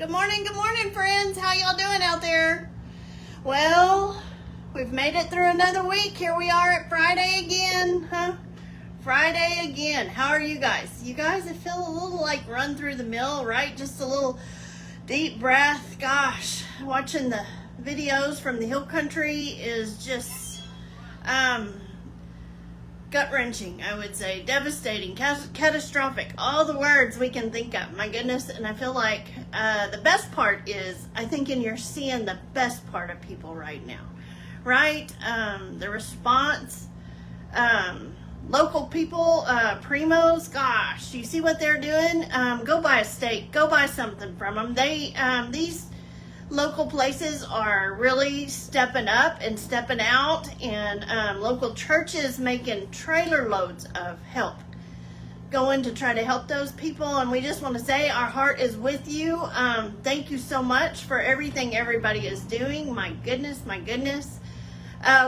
Good morning, friends. How y'all doing out there? Well, we've made it through another week. Here we are at Friday again, huh? Friday again. How are you guys? You guys, I feel a little like run through the mill, right? Just a little deep breath. Gosh, watching the videos from the hill country is just gut-wrenching, I would say. Devastating, catastrophic, all the words we can think of. My goodness. And I feel like the best part is, I think you're seeing the best part of people right now, right? The response, local people, primos, gosh, you see what they're doing? Go buy a steak, go buy something from them. These local places are really stepping up and stepping out, and local churches making trailer loads of help, going to try to help those people. And we just want to say our heart is with you. Thank you so much for everything everybody is doing. My goodness.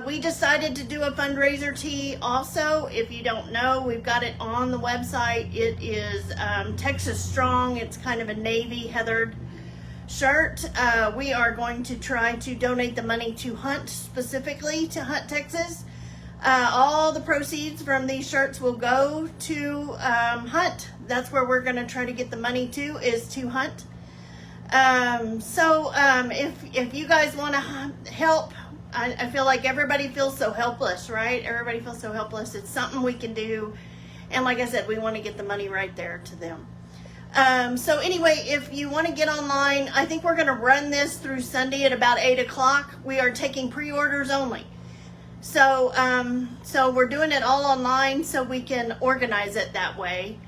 We decided to do a fundraiser tee also. If you don't know, we've got it on the website. It is Texas Strong. It's kind of a navy heathered shirt. We are going to try to donate the money to Hunt, specifically to Hunt, Texas. All the proceeds from these shirts will go to Hunt. That's where we're going to try to get the money to, is to Hunt. If you guys want to help, I feel like everybody feels so helpless, right? Everybody feels so helpless. It's something we can do. And like I said, we want to get the money right there to them. So anyway, if you want to get online, I think we're going to run this through Sunday at about 8 o'clock. We are taking pre-orders only. So we're doing it all online so we can organize it that way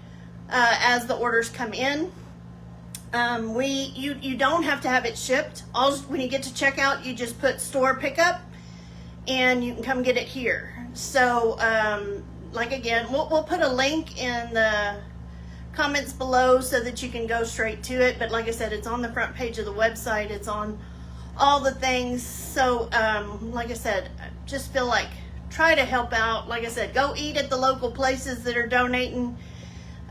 as the orders come in. You don't have to have it shipped. When you get to checkout, you just put store pickup and you can come get it here. So, again, we'll put a link in the comments below so that you can go straight to it. But like I said, it's on the front page of the website. It's on all the things. So, like I said, just feel like try to help out. Like I said, go eat at the local places that are donating.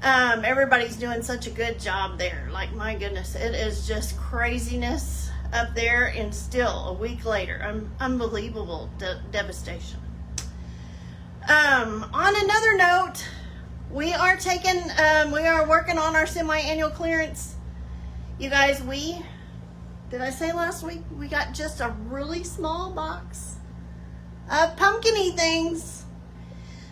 Everybody's doing such a good job there. Like, my goodness, it is just craziness up there, and still a week later, unbelievable devastation. On another note, we are working on our semi-annual clearance. You guys, did I say last week, we got just a really small box of pumpkin-y things.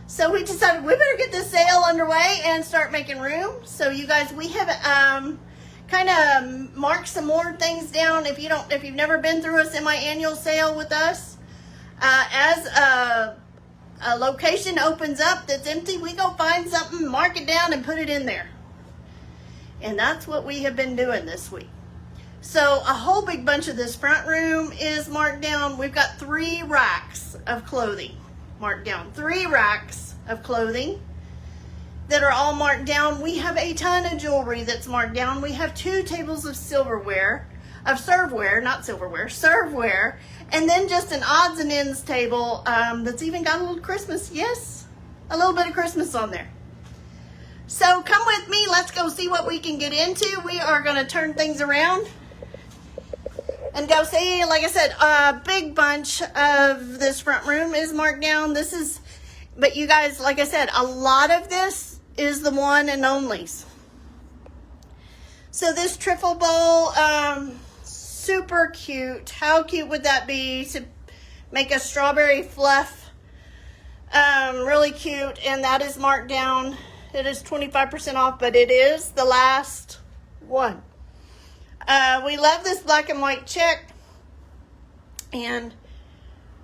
So we decided we better get this sale underway and start making room. So you guys, we have kind of marked some more things down. If you've never been through a semi-annual sale with us, as a location opens up that's empty, we go find something, mark it down, and put it in there. And that's what we have been doing this week. So a whole big bunch of this front room is marked down. We've got 3 racks of clothing marked down. 3 racks of clothing that are all marked down. We have a ton of jewelry that's marked down. We have 2 tables of serveware, and then just an odds and ends table that's even got a little Christmas. Yes, a little bit of Christmas on there. So come with me. Let's go see what we can get into. We are going to turn things around and go see. Like I said, a big bunch of this front room is marked down. But you guys, like I said, a lot of this is the one and onlys. So this trifle bowl, super cute. How cute would that be to make a strawberry fluff? Really cute. And that is marked down. It is 25% off, but it is the last one. We love this black and white check. And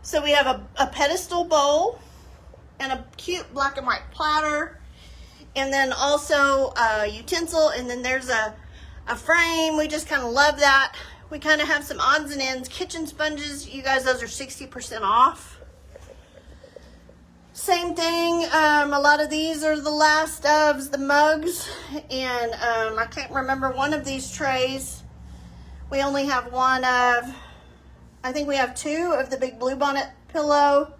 so we have a pedestal bowl and a cute black and white platter. And then also a utensil. And then there's a frame. We just kind of love that. We kind of have some odds and ends. Kitchen sponges. You guys, those are 60% off. Same thing. A lot of these are the last of the mugs. And I can't remember one of these trays. We only have one of, I think we have 2 of the big bluebonnet pillow.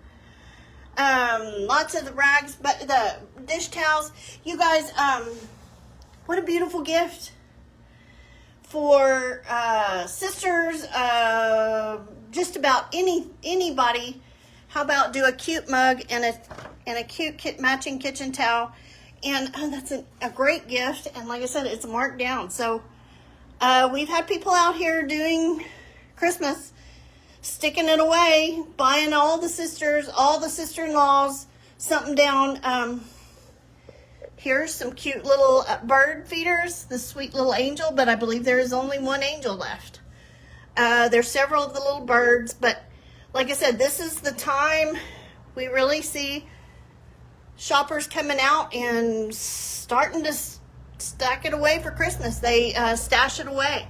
Lots of the rags, but the dish towels. You guys, what a beautiful gift for sisters, just about anybody. How about do a cute mug and a cute matching kitchen towel, and that's a great gift. And like I said, it's marked down. So we've had people out here doing Christmas, sticking it away, buying all the sisters, all the sister-in-laws something down. Here's some cute little bird feeders, the sweet little angel, but I believe there is only one angel left. There's several of the little birds, but like I said, this is the time we really see shoppers coming out and starting to stack it away for Christmas. They stash it away.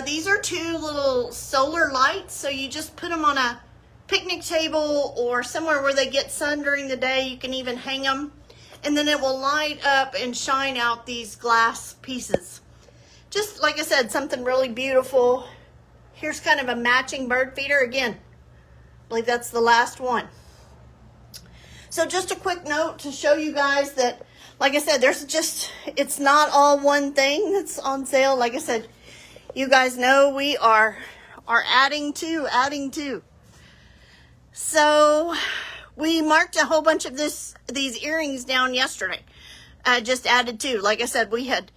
These are 2 little solar lights, so you just put them on a picnic table or somewhere where they get sun during the day. You can even hang them, and then it will light up and shine out these glass pieces. Just like I said, something really beautiful. Here's kind of a matching bird feeder. Again, I believe that's the last one. So just a quick note to show you guys that, like I said, it's not all one thing that's on sale. Like I said, you guys know we are adding to. So we marked a whole bunch of these earrings down yesterday. Just added 2. Like I said, we had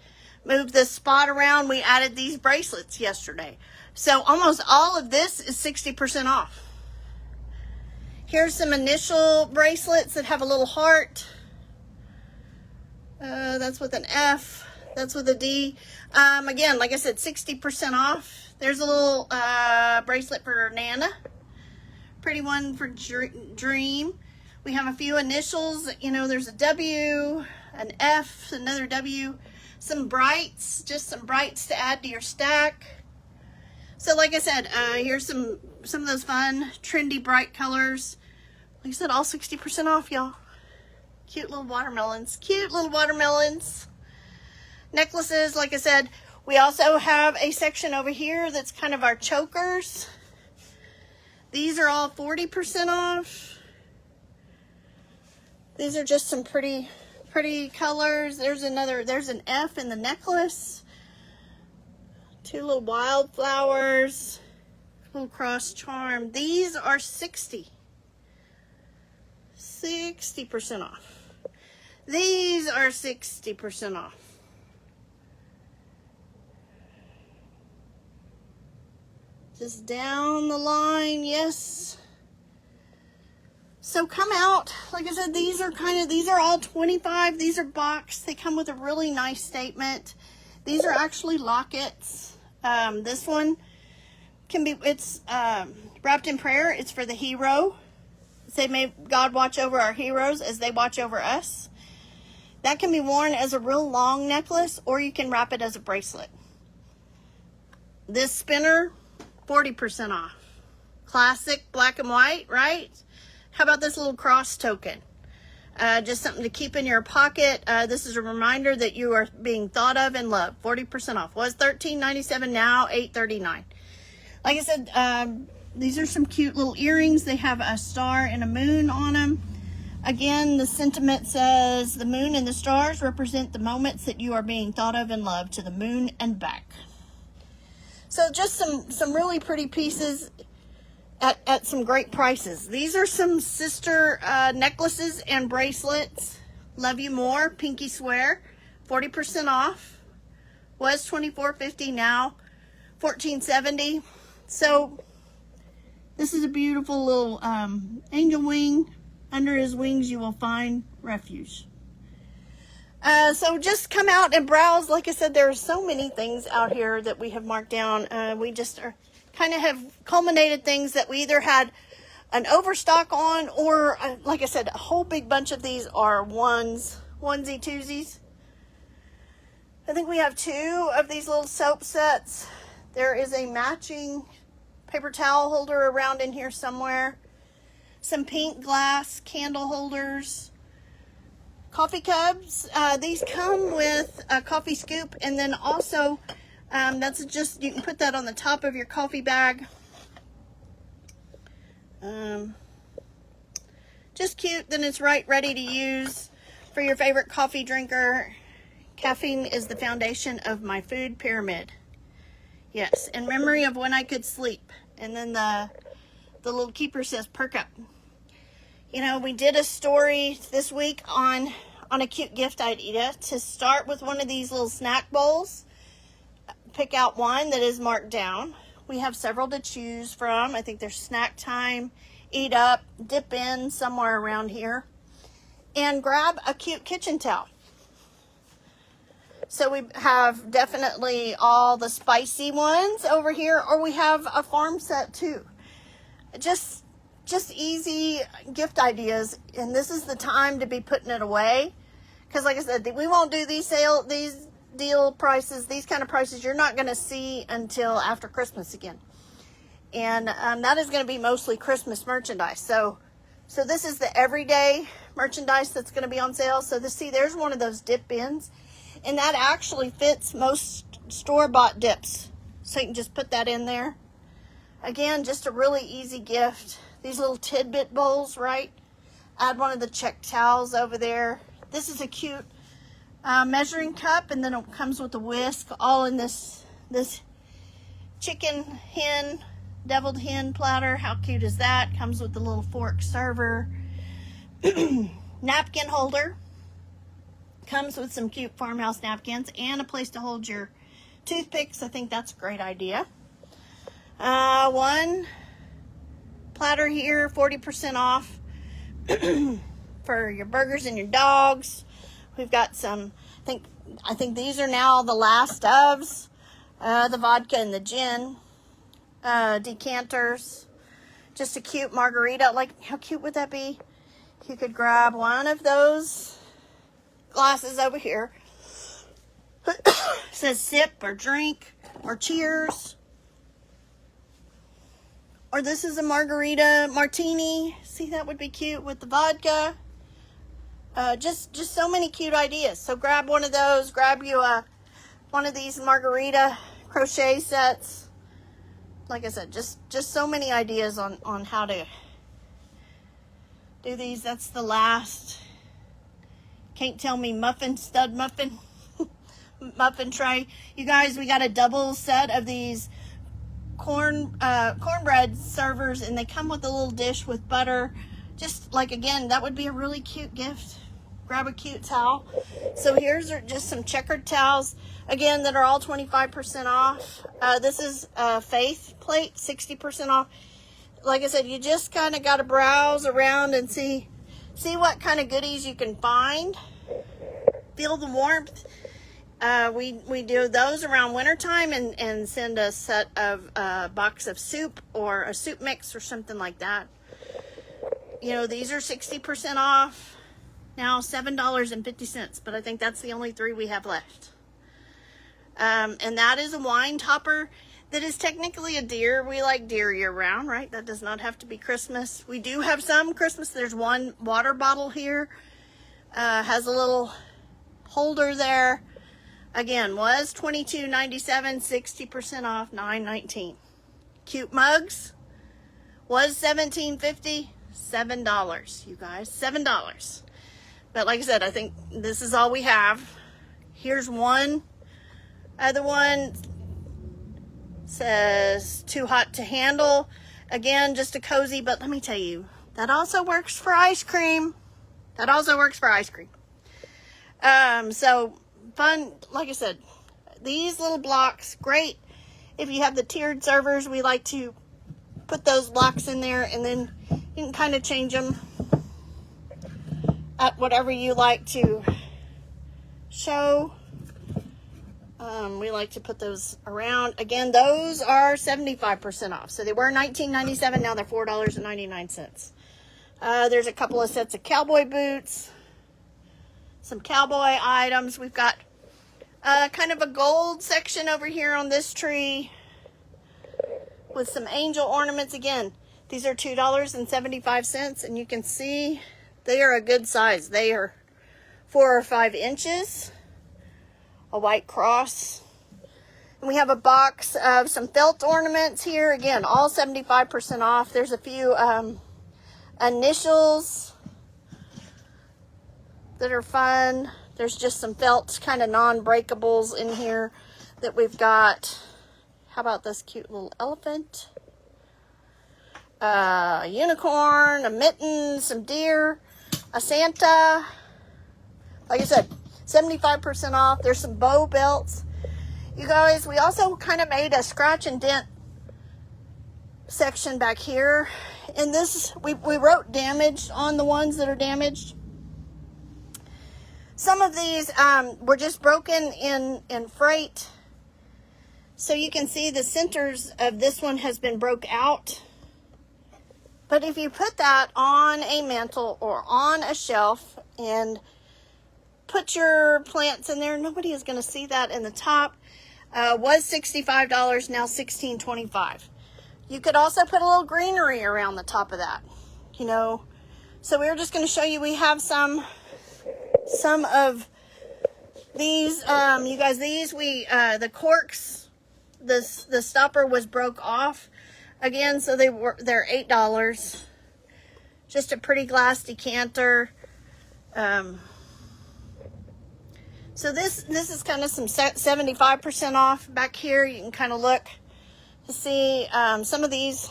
moved this spot around. We added these bracelets yesterday. So almost all of this is 60% off. Here's some initial bracelets that have a little heart. That's with an F. That's with a D. Again, like I said, 60% off. There's a little bracelet for Nana. Pretty one for Dream. We have a few initials. There's a W, an F, another W. Some brights, just some brights to add to your stack. So like I said, here's some of those fun, trendy, bright colors. Like I said, all 60% off, y'all. Cute little watermelons. Necklaces, like I said, we also have a section over here that's kind of our chokers. These are all 40% off. These are just some pretty colors. There's an F in the necklace. 2 little wildflowers. Little cross charm. These are 60% off. These are 60% off. Just down the line, yes. So come out. Like I said, these are all 25. These are boxed. They come with a really nice statement. These are actually lockets. This one it's wrapped in prayer. It's for the hero. Say, may God watch over our heroes as they watch over us. That can be worn as a real long necklace, or you can wrap it as a bracelet. This spinner, 40% off. Classic black and white, right? How about this little cross token? Just something to keep in your pocket. This is a reminder that you are being thought of and loved. 40% off. Was $13.97, now $8.39. Like I said, these are some cute little earrings. They have a star and a moon on them. Again, the sentiment says, the moon and the stars represent the moments that you are being thought of and loved, to the moon and back. So just some really pretty pieces at some great prices. These are some sister necklaces and bracelets. Love You More, Pinky Swear, 40% off. Was $24.50, now $14.70. So this is a beautiful little angel wing. Under his wings you will find refuge. So just come out and browse. Like I said, there are so many things out here that we have marked down. We just are kind of have culminated things that we either had an overstock on, or like I said, a whole big bunch of these are onesie twosies. I think we have 2 of these little soap sets. There is a matching paper towel holder around in here somewhere. Some pink glass candle holders. Coffee cups. These come with a coffee scoop, and then also that's just, you can put that on the top of your coffee bag. Just cute. Then it's ready to use for your favorite coffee drinker. Caffeine is the foundation of my food pyramid. Yes, in memory of when I could sleep. And then the little keeper says, perk up. You know, we did a story this week on a cute gift idea to start with one of these little snack bowls. Pick out one that is marked down. We have several to choose from. I think there's snack time, eat up, dip in somewhere around here. And grab a cute kitchen towel. So we have definitely all the spicy ones over here, or we have a farm set too. Just easy gift ideas, and this is the time to be putting it away, because like I said, we won't do these deal prices, these kind of prices you're not going to see until after Christmas again, and that is going to be mostly Christmas merchandise. So this is the everyday merchandise that's going to be on sale. So there's one of those dip bins, and that actually fits most store-bought dips, so you can just put that in there. Again, just a really easy gift. These little tidbit bowls, right? Add one of the check towels over there. This is a cute measuring cup, and then it comes with a whisk, all in this chicken hen, deviled hen platter. How cute is that? Comes with the little fork server. Napkin holder. Comes with some cute farmhouse napkins and a place to hold your toothpicks. I think that's a great idea. One platter here, 40% off for your burgers and your dogs. We've got some, I think these are now the last ofs, the vodka and the gin, decanters, just a cute margarita. Like, how cute would that be? You could grab one of those glasses over here. It says sip or drink or cheers. Or this is a margarita martini. See, that would be cute with the vodka. Just so many cute ideas. So grab one of those. Grab you one of these margarita crochet sets. Like I said, just so many ideas on how to do these. That's the last. Can't tell me muffin, stud muffin, muffin tray. You guys, we got a double set of these cornbread servers, and they come with a little dish with butter. Just like, again, that would be a really cute gift. Grab a cute towel. So here's just some checkered towels, again, that are all 25% off. This is a Faith plate, 60% off. Like I said, you just kind of got to browse around and see what kind of goodies you can find. Feel the warmth. We do those around wintertime and send a set of box of soup or a soup mix or something like that. You know, these are 60% off. Now $7.50, but I think that's the only three we have left. And that is a wine topper that is technically a deer. We like deer year round, right? That does not have to be Christmas. We do have some Christmas. There's one water bottle here. Has a little holder there. Again, was $22.97, 60% off, $9.19. Cute mugs was $17.50, $7, you guys, $7. But like I said, I think this is all we have. Here's one. Other one says too hot to handle. Again, just a cozy, but let me tell you, that also works for ice cream. That also works for ice cream. So fun, like I said, these little blocks, great. If you have the tiered servers, we like to put those blocks in there, and then you can kind of change them at whatever you like to show. We like to put those around. Again, those are 75% off. So they were $19.97. Now they're $4.99. There's a couple of sets of cowboy boots. Some cowboy items. We've got kind of a gold section over here on this tree with some angel ornaments. Again, these are $2.75, and you can see they are a good size. They are 4 or 5 inches. A white cross. And we have a box of some felt ornaments here. Again, all 75% off. There's a few initials that are fun. There's just some felt kind of non-breakables in here that we've got. How about this cute little elephant? A unicorn, a mitten, some deer, a Santa. Like I said, 75% off. There's some bow belts. You guys, we also kind of made a scratch and dent section back here. And this, we wrote damaged on the ones that are damaged. Some of these were just broken in freight. So you can see the centers of this one has been broke out. But if you put that on a mantle or on a shelf and put your plants in there, nobody is going to see that in the top. Was $65, now $16.25. You could also put a little greenery around the top of that, you know. So we're just going to show you, we have some of these, you guys, these, the corks, the stopper was broke off. Again, so they're $8. Just a pretty glass decanter. So this is kind of some 75% off back here. You can kind of look to see some of these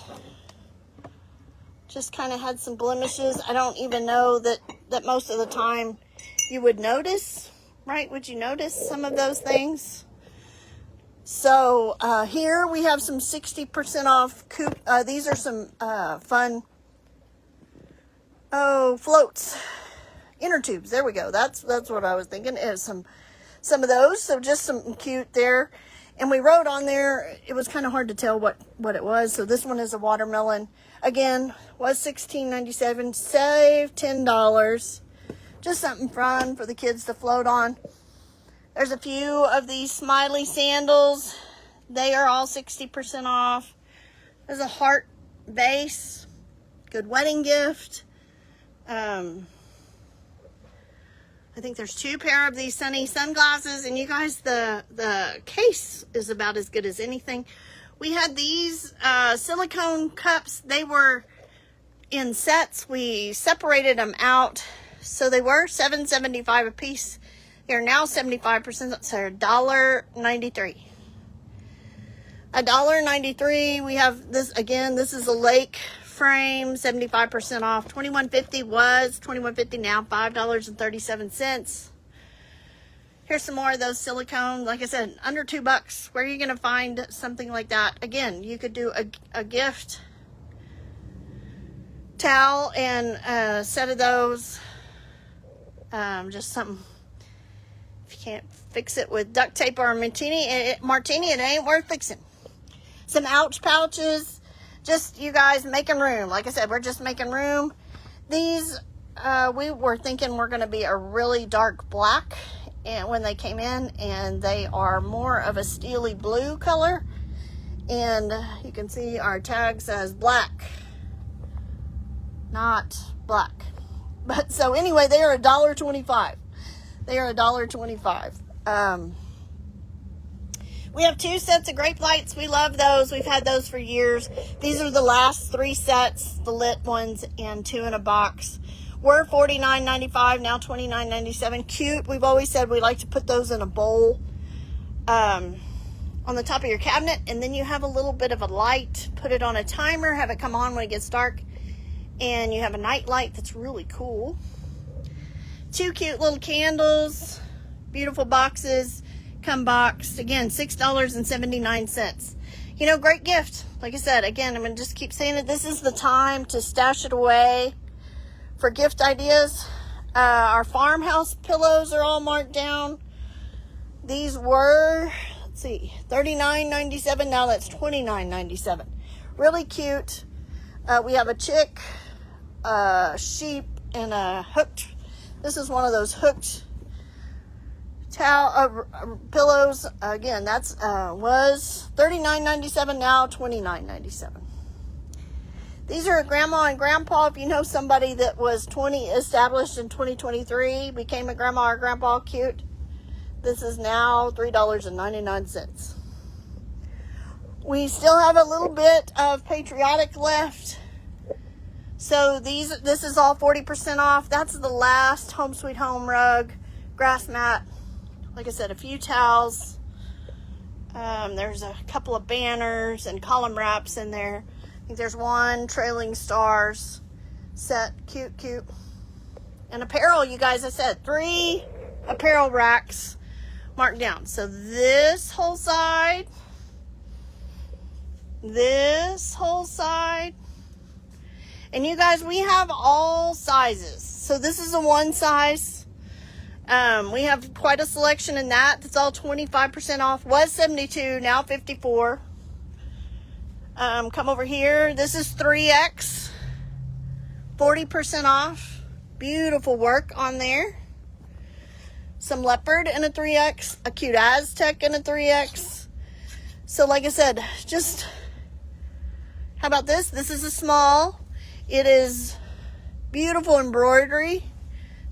just kind of had some blemishes. I don't even know that most of the time you would notice, right? Would you notice some of those things? So here we have some 60% off. These are some fun floats, inner tubes. There we go. That's what I was thinking. Is some of those. So just some cute there. And we wrote on there. It was kind of hard to tell what it was. So this one is a watermelon. Again, was $16.97. Save $10. Just something fun for the kids to float on. There's a few of these smiley sandals. They are all 60% off. There's a heart base. Good wedding gift. I think there's 2 pair of these sunny sunglasses. And you guys, the case is about as good as anything. We had these silicone cups. They were in sets. We separated them out. So they were $7.75 a piece. They're now 75%, so $1.93. $1.93. We have this again. This is a lake frame, 75% off. $21.50 was $21.50 now. $5.37. Here's some more of those silicone. Like I said, under $2. Where are you gonna find something like that? Again, you could do a gift towel and a set of those. Just something. If you can't fix it with duct tape or a martini, it ain't worth fixing. Some ouch pouches. Just you guys making room. Like I said, we're just making room. These, we were thinking were going to be a really dark black and when they came in, and they are more of a steely blue color. And you can see our tag says black, not black. But so anyway, they are $1.25. They are $1.25. We have 2 sets of grape lights. We love those. We've had those for years. These are the last 3 sets, the lit ones, and 2 in a box. Were $49.95, now $29.97. Cute. We've always said we like to put those in a bowl on the top of your cabinet, and then you have a little bit of a light. Put it on a timer, have it come on when it gets dark, and you have a night light that's really cool. 2 cute little candles, beautiful boxes, come boxed. Again, $6.79. You know, great gift. Like I said, again, I'm going to just keep saying it. This is the time to stash it away for gift ideas. Our farmhouse pillows are all marked down. These were, let's see, $39.97. Now that's $29.97. Really cute. We have a chick, a sheep, and a hooked. This is one of those hooked towel pillows. Again, that's was $39.97, now $29.97. These are grandma and grandpa. If you know somebody that was established in 2023, became a grandma or grandpa, cute. This is now $3.99. We still have a little bit of patriotic left. So this is all 40% off. That's the last Home Sweet Home rug, grass mat. Like I said, a few towels. There's a couple of banners and column wraps in there. I think there's one trailing stars set. Cute, cute. And apparel, you guys, I said 3 apparel racks marked down. So this whole side, and you guys, we have all sizes. So this is a 1 size. We have quite a selection in that. That's all 25% off. Was 72, now 54. Come over here. This is 3X, 40% off. Beautiful work on there. Some leopard in a 3X, a cute Aztec in a 3X. So like I said, just, how about this? This is a small. It is beautiful embroidery,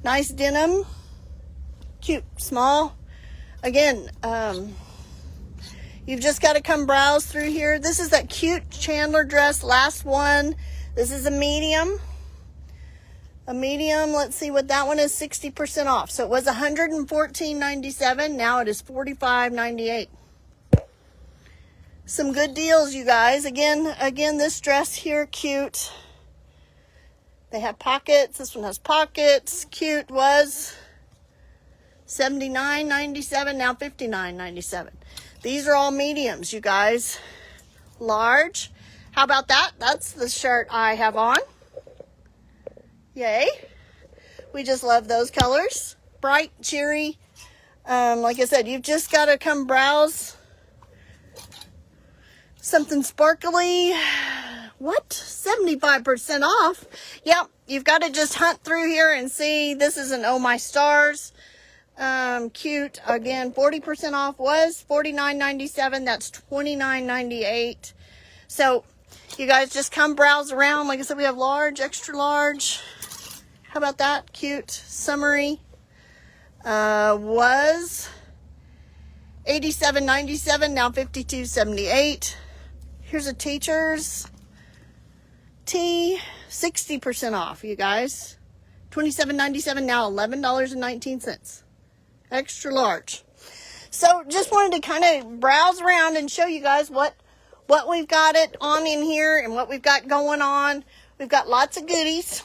nice denim, cute, small. Again, you've just got to come browse through here. This is that cute Chandler dress, last one. This is a medium. A medium, let's see what that one is, 60% off. So it was $114.97. Now it is $45.98. Some good deals, you guys. Again, this dress here, cute. They have pockets. This one has pockets. Cute. Was $79.97. Now $59.97. These are all mediums, you guys. Large. How about that? That's the shirt I have on. Yay. We just love those colors. Bright, cheery. Like I said, you've just got to come browse. Something sparkly. What? 75% off? Yep. You've got to just hunt through here and see. This is an Oh My Stars. Cute. Again, 40% off. Was $49.97. That's $29.98. So, you guys just come browse around. Like I said, we have large, extra large. How about that? Cute. Summery. Was $87.97. Now $52.78. Here's a teacher's tee. 60% off, you guys. $27.97. Now $11.19. Extra large. So just wanted to kind of browse around and show you guys what we've got it on in here and what we've got going on. We've got lots of goodies.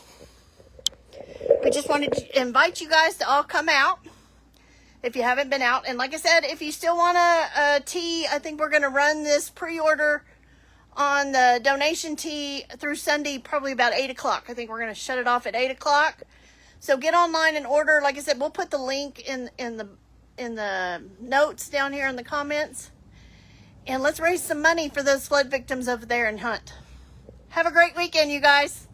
We just wanted to invite you guys to all come out if you haven't been out. And like I said, if you still want a tee, I think we're going to run this pre-order on the donation tee through Sunday, probably about 8 o'clock. I think we're going to shut it off at 8 o'clock. So get online and order. Like I said, we'll put the link in the notes down here in the comments. And let's raise some money for those flood victims over there in Hunt. Have a great weekend, you guys.